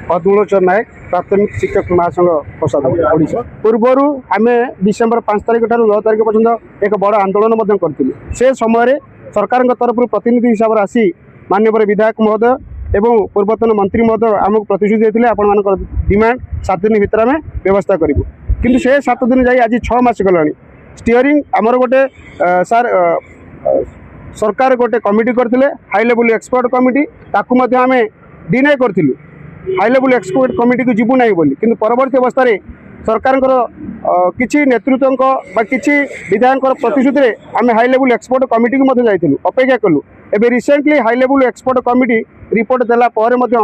पद्मलोचन नायक प्राथमिक शिक्षक महासंघ प्रसाद ओडिशा पूर्वर आम डिसेम्बर 5 तारिख ठार 9 तारिख पर्यंत एक बड़ आंदोलन करूँ से समय सरकार तरफ प्रतिनिधि हिसाब से आसी माननीय विधायक महोदय एवं पूर्वतन मंत्री महोदय आमको प्रतिश्रुति देते आपण डिमांड 7 दिन भीतर आम व्यवस्था करूँ किंतु से 7 दिन जाए आज 6 मास गला स्टीयरिंग आमर गोटे सार सरकार गोटे कमिटी करते हाई लेवल एक्सपर्ट कमिटी ताकू आम डिनाई करूँ हाई लेवल एक्सपर्ट कमिटी को जीवू ना बोली कि परवर्ती अवस्था सरकार किसी नेतृत्व कि विधायक प्रतिश्रुति आम हाई लेवल एक्सपर्ट कमिटी को जाइलु अपेक्षा कलु एवं recently high level expert committee report देला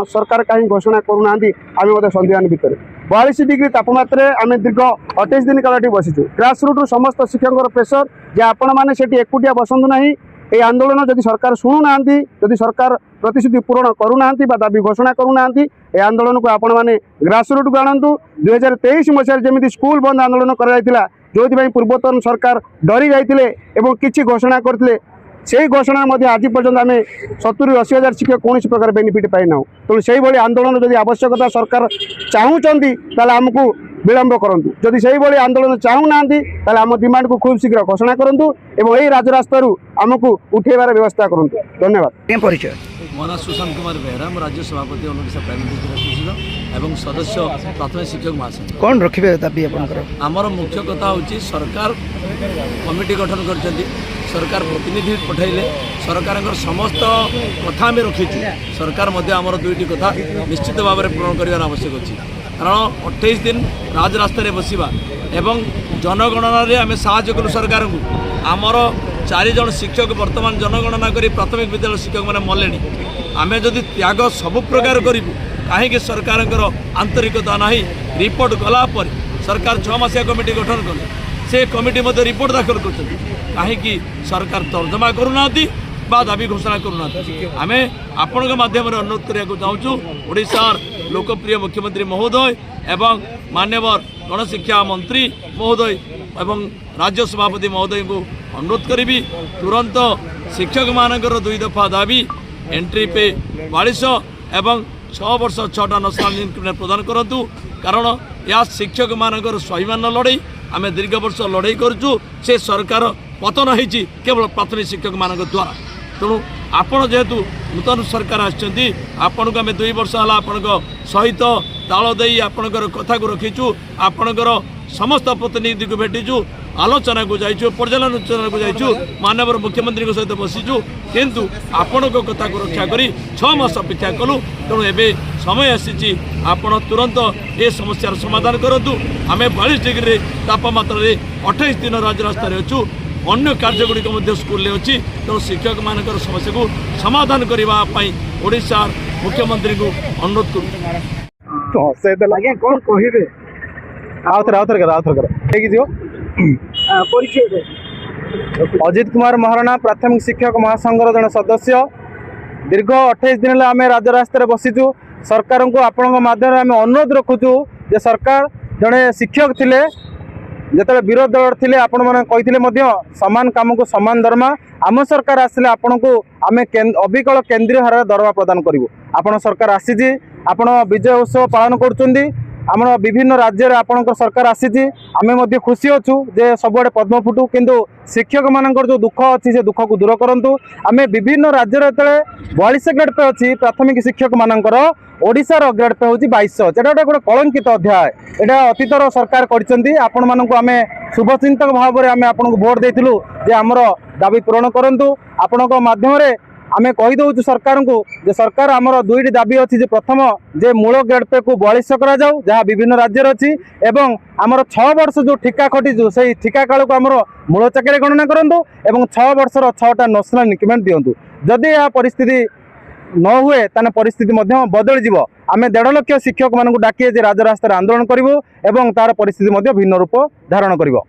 सरकार कहीं घोषणा करूना आम संदिहान भितर 42 डिग्री तापमात्रा आम दीर्घ 28 दिन काल बसीचु ग्रास रूट समस्त शिक्षक प्रेसर जे आपण मैंने एकुटिया बसतु ना ये आंदोलन जदि सरकार शुणुना जदि सरकार प्रतिश्रुति पूरण करूना दाबी घोषणा करूना ये आंदोलन को आपण मैंने ग्रास रूट को आणतु 2023 मसीह जमी स्कूल बंद आंदोलन कर जो पूर्वतन सरकार डरी जाते किसी घोषणा करते से घोषणा आज पर्यटन आम 70-80 हजार शिक्षक कौन प्रकार बेनिफिट पाईना तेणु से भाई आंदोलन जदि आवश्यकता सरकार चाहूँगी आमको विलंब करूँ जदि से भाई आंदोलन चाहूना आम डिमांड को खूब शीघ्र घोषणा करूँ और यही राजरास्तार आमको उठेबार व्यवस्था करूँ। धन्यवाद। परिचय मो ना सुशांत कुमार बेहरा राज्य सभापति ओडिशा प्राइवेट परिषद एवं सदस्य प्राथमिक शिक्षक महासंघ कौन रखिए दाबी आमर मुख्य कथा हूँ सरकार कमिटी गठन कर सरकार प्रतिनिधि पठाइले सरकार समस्त कथा आम रखीचु सरकार आमर दुईटी कथा निश्चित भाव में पूरण कर आवश्यक अच्छी कारण 28 दिन राजरास्त बसवा एवं जनगणना आम साहय कलु सरकार को आमर 4 जन शिक्षक वर्तमान जनगणना कर प्राथमिक विद्यालय शिक्षक मैंने मले आम जदि त्याग सबु प्रकार करूँ कहीं सरकार आंतरिकता ना रिपोर्ट गलापर सरकार 6 मासिया कमिटी गठन कले से कमिटी मध्य रिपोर्ट दाखल कर कहीं सरकार तर्जमा करूना दाबी घोषणा करूना आम आपण माध्यम अनुरोध करने चाहूँ ओडिशार लोकप्रिय मुख्यमंत्री महोदय एवं मान्यवर गणशिक्षा मंत्री महोदय एवं राज्य सभापति महोदय को अनुरोध करी तुरंत शिक्षक मानकर 2 दफा दाबी एंट्री पे 42 एवं 6 वर्ष 6टा नेशनल इंक्रीमेंट प्रदान करूँ कारण या शिक्षक मानकर स्वाभिमान लड़ाई आम दीर्घ वर्ष लड़ाई करूँ से सरकार पतन होती केवल प्राथमिक शिक्षक मान द्वारा तेणु आपण जेहेतु नूतन सरकार आपण को आम 2 वर्ष है आपण सहित ताल दे आपणकर कथा को रखीचु आपणकर समस्त प्रतिनिधि को भेटीचु आलोचना को जाइचु पर्यालोचना को जाइचु माननीय मुख्यमंत्री सहित बसीचु किंतु आपण को कथा को रक्षा करी 6 मास अपेक्षा कलु तेणु एवं समय आसी आपण तुरंत ये समस्यार समाधान करूँ आम 42 डिग्री तापमात्रा 28 दिन राजरास्त अच्छु अन्य कार्यगुड़िक स्कूल अच्छी तेणु शिक्षक मानकर समस्या को समाधान करने ओडिशा मुख्यमंत्री को अनुरोध करूँ। कौन कहे अजित कुमार महाराणा प्राथमिक शिक्षक महासंघर जन सदस्य दीर्घ 28 दिन आम राजरास्त बसीचु सरकार को आपण माध्यम आम अनुरोध रखुचु जे सरकार जड़े शिक्षक थिले जिते विरोध दल थे आपण मैंने कही सामान कम को सामान दरमा आम सरकार आसिले आपण को आम अविकल केन्द्रीय हार दरमा प्रदान करूँ आपण सरकार आसी आपण विजय उत्सव पालन कर आम विभिन्न राज्य में आपणकर सरकार आसी आम खुशी अच्छु जे सबुआड़े पद्म फुटू किंतु शिक्षक मानकर जो दुख अच्छी से दुख को दूर करूँ आम विभिन्न राज्य जो 42 ग्रेड पे अच्छी प्राथमिक शिक्षक मानकर ओडिशार ग्रेड पे हूँ 2200 गोटे कलंकित अध्याय यहाँ अतीतर सरकार आपण मानक आम शुभचिंतक भाव में आम आपको भोट देलु जे आमर दाबी पूरण करूँ आपण माध्यम आम कहीदे सरकार को जे सरकार आमर 2टी दाबी अच्छी जे प्रथम जे मूल ग्रेड पे को 4200 करा जाऊ जहाँ विभिन्न राज्य अच्छी एवं आमर 6 वर्ष जो ठिका खटीचु से ठिका काल को आमर मूल चाकरी गणना करूँ एवं 6 वर्षर 6टा नेशनल इंक्रीमेंट दिंतु जदि यह परिस्थिति न हुए ताने परिस्थिति बदल जीव आम 1.5 लाख शिक्षक मानक डाकिए जे राजरास्त आंदोलन करूँ एवं तार परिस्थिति भिन्न रूप धारण कर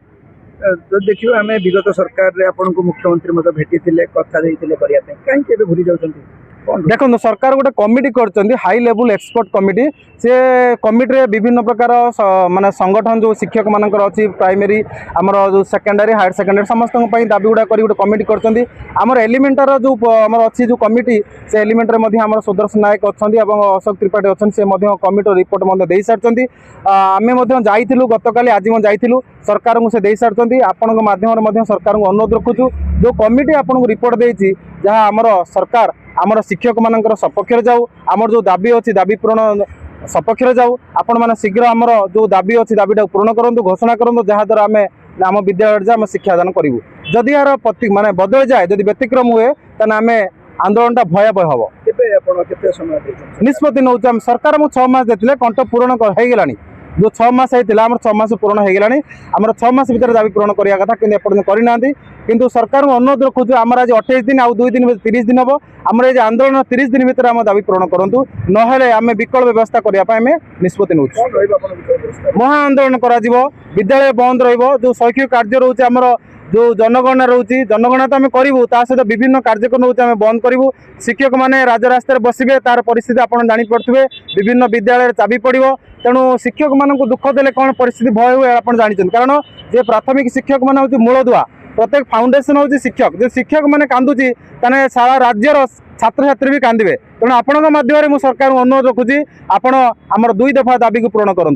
देखिए आम विगत सरकार आपको मुख्यमंत्री भेटी कथा कहीं भूली जाऊँ देखो सरकार गोटे कमिटी कर हाई लेवल एक्सपर्ट कमिटी से कमिटी रे विभिन्न प्रकार माने संगठन जो शिक्षक मानकर अच्छी प्राइमरी आमर जो सेकेंडरी हायर सेकेंडरी समस्त दाबी गुड़ा कर गोटे कमिटी कर एलिमेंटर जो आम अच्छी जो कमिटी से एलिमेंटर आम सुदर्शन नायक अच्छा अशोक त्रिपाठी अच्छा से कमिटी रिपोर्ट दे सारी आम जाइलु गतकाली आज जाइलु सरकार को से दे सारी आपण मध्यम सरकार को अनुरोध रखुचु जो कमिटी आपको रिपोर्ट देती जहाँ आमर सरकार आमर शिक्षक मानकर सपक्ष जाऊ आमर जो दाबी अच्छी दाबी पूरण सपक्ष जाऊ आपण मैंने शीघ्र आमर जो दाबी अच्छी दाबीटा पूरण करूँ घोषणा करूँ जहाँद्वारा आम आम विद्यालय आम शिक्षादान करूँ जदि यार माने बदल जाए जदि व्यतिक्रम हुए तेना आम आंदोलन भयावह हम निष्पत्ति नौ सरकार आमको 6 मास देते कंठ पूरण हो गला जो 6 मास होता आम 6 मास पूरण हो गला आम 6 मास भितर दाबी पूरण करने कथा कि एपर्तन करना किंतु सरकार को अनुरोध रखुचु आम आज 28 दिन आउ 2 दिन 30 दिन हम आम ये आंदोलन 30 दिन भितर आम दाबी पूरण करूँ ना आम विकल्प व्यवस्था करने निष्पत्ति नौ महा आंदोलन करा विद्यालय बंद जो शैक्षिक कार्य रोचे आमर जो जनगणना रोचे जनगणना तो आम करूँ ता सहित विभिन्न कार्यक्रम रोचे आम बंद करूँ शिक्षक मैंने राजरास्तार बसवे तार परिस्थिति आप जापे विभिन्न विद्यालय चाबी पड़ो तेणु शिक्षक मान दुख देले कौन परिस्थिति भय हुए आप जानते कारण जे प्राथमिक शिक्षक मान हूँ मूलदुआ प्रत्येक फाउंडेशन हूँ शिक्षक जो शिक्षक मैंने कांदुची ताने सारा राज्यर छात्र छात्री भी कांदे तेणु आपण माध्यम सरकार अनुरोध रखुची आपण आमर 2 दफा दाबी को पूरण करूँ।